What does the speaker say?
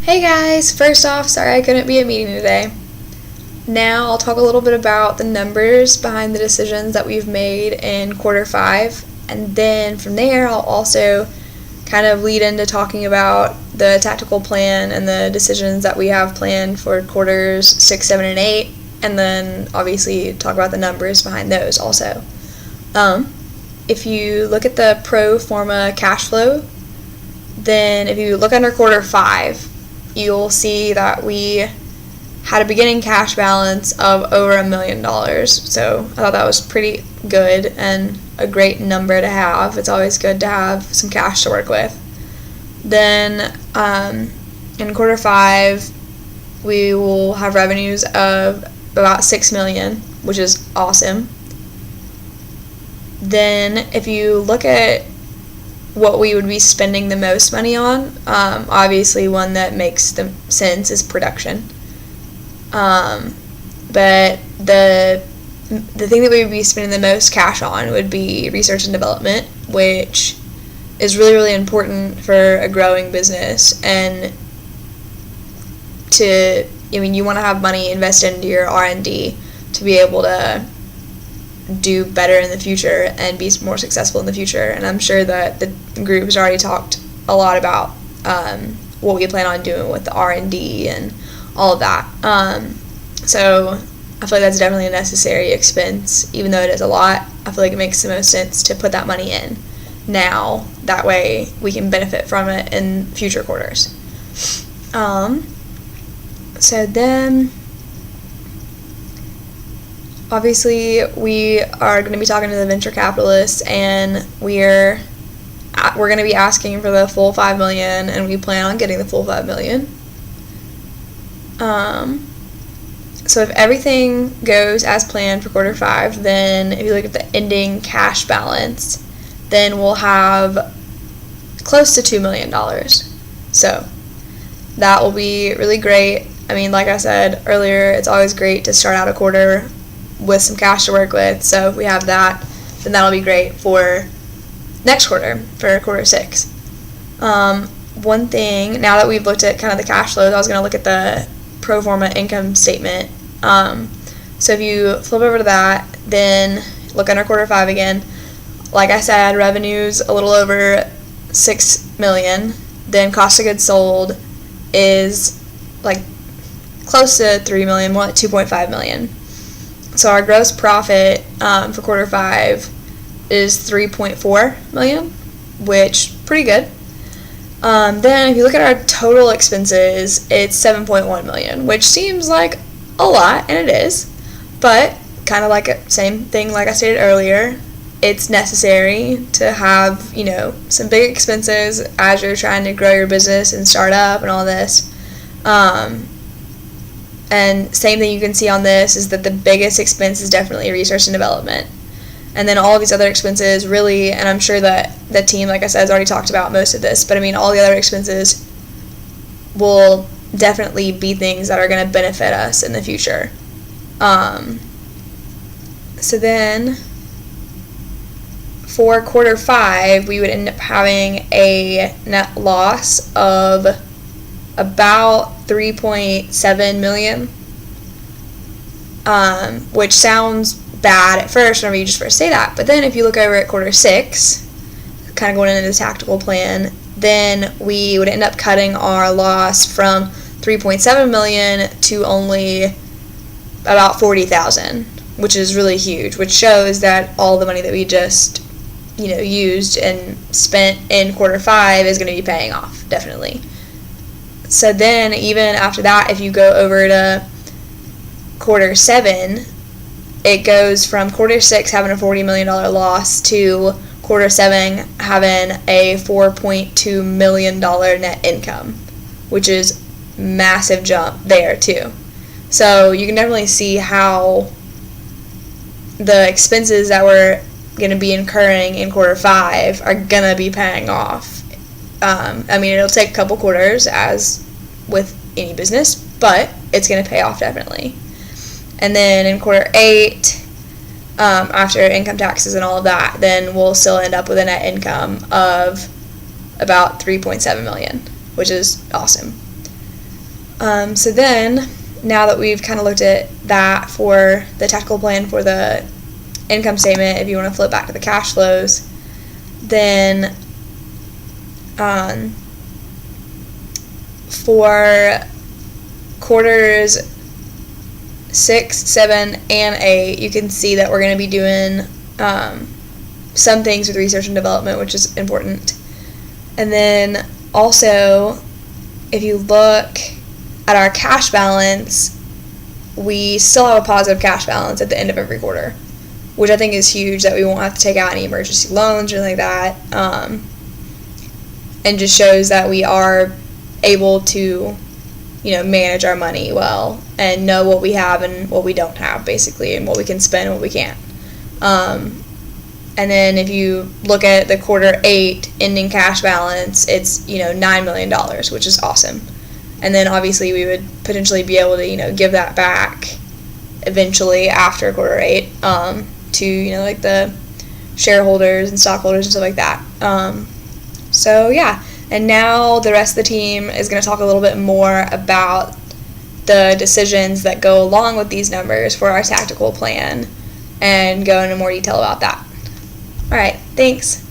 Hey guys, first off, sorry I couldn't be at meeting today. Now I'll talk a little bit about the numbers behind the decisions that we've made in quarter 5, and then from there I'll also kind of lead into talking about the tactical plan and the decisions that we have planned for quarters 6, 7, and 8, and then obviously talk about the numbers behind those also. If you look at the pro forma cash flow, then if you look under quarter 5, you'll see that we had a beginning cash balance of over $1 million. So I thought that was pretty good and a great number to have. It's always good to have some cash to work with. Then in quarter 5, we will have revenues of about $6 million, which is awesome. Then if you look at what we would be spending the most money on, obviously one that makes the sense is production. But the thing that we would be spending the most cash on would be research and development, which is really, really important for a growing business. And you want to have money invested into your R&D to be able to do better in the future and be more successful in the future. And I'm sure that the group has already talked a lot about what we plan on doing with the R&D and all of that. So I feel like that's definitely a necessary expense. Even though it is a lot, I feel like it makes the most sense to put that money in now. That way we can benefit from it in future quarters. So then obviously we are going to be talking to the venture capitalists, and we're going to be asking for the full $5 million, and we plan on getting the full $5 million. So if everything goes as planned for quarter 5, then if you look at the ending cash balance, then we'll have close to $2 million. So that will be really great. I mean, like I said earlier, it's always great to start out a quarter with some cash to work with. So if we have that, then that'll be great for next quarter, for quarter 6. One thing, now that we've looked at kind of the cash flows, I was going to look at the pro forma income statement. So if you flip over to that, then look under quarter 5 again. Like I said, revenues a little over $6 million. Then cost of goods sold is like close to $3 million, more like $2.5 million. So our gross profit for quarter 5 is $3.4 million, which pretty good. Then if you look at our total expenses, it's $7.1 million, which seems like a lot, and it is. But kind of like same thing like I stated earlier, it's necessary to have, some big expenses as you're trying to grow your business and start up and all this. And same thing you can see on this is that the biggest expense is definitely research and development. And then all these other expenses really, and I'm sure that the team, like I said, has already talked about most of this, but I mean, all the other expenses will definitely be things that are going to benefit us in the future. So then for quarter 5, we would end up having a net loss of about $3.7 million, which sounds bad at first whenever you just first say that. But then if you look over at quarter 6, kind of going into the tactical plan, then we would end up cutting our loss from $3.7 million to only about $40,000, which is really huge, which shows that all the money that we just used and spent in quarter 5 is going to be paying off, definitely. So then even after that, if you go over to quarter 7, it goes from quarter 6 having a $40 million loss to quarter 7 having a $4.2 million net income, which is massive jump there too. So you can definitely see how the expenses that we're going to be incurring in quarter 5 are going to be paying off. I mean, it'll take a couple quarters, as with any business, but it's going to pay off definitely. And then in quarter 8, after income taxes and all of that, then we'll still end up with a net income of about $3.7 million, which is awesome. So then, now that we've kind of looked at that for the tactical plan for the income statement, if you want to flip back to the cash flows, then for quarters 6, 7, and 8, you can see that we're going to be doing some things with research and development, which is important. And then also, if you look at our cash balance, we still have a positive cash balance at the end of every quarter, which I think is huge, that we won't have to take out any emergency loans or anything like that, and just shows that we are able to, manage our money well and know what we have and what we don't have, basically, and what we can spend and what we can't. And then if you look at the quarter 8 ending cash balance, it's, $9 million, which is awesome. And then obviously we would potentially be able to, give that back eventually after quarter 8 to, like the shareholders and stockholders and stuff like that. So yeah, and now the rest of the team is going to talk a little bit more about the decisions that go along with these numbers for our tactical plan and go into more detail about that. All right, thanks.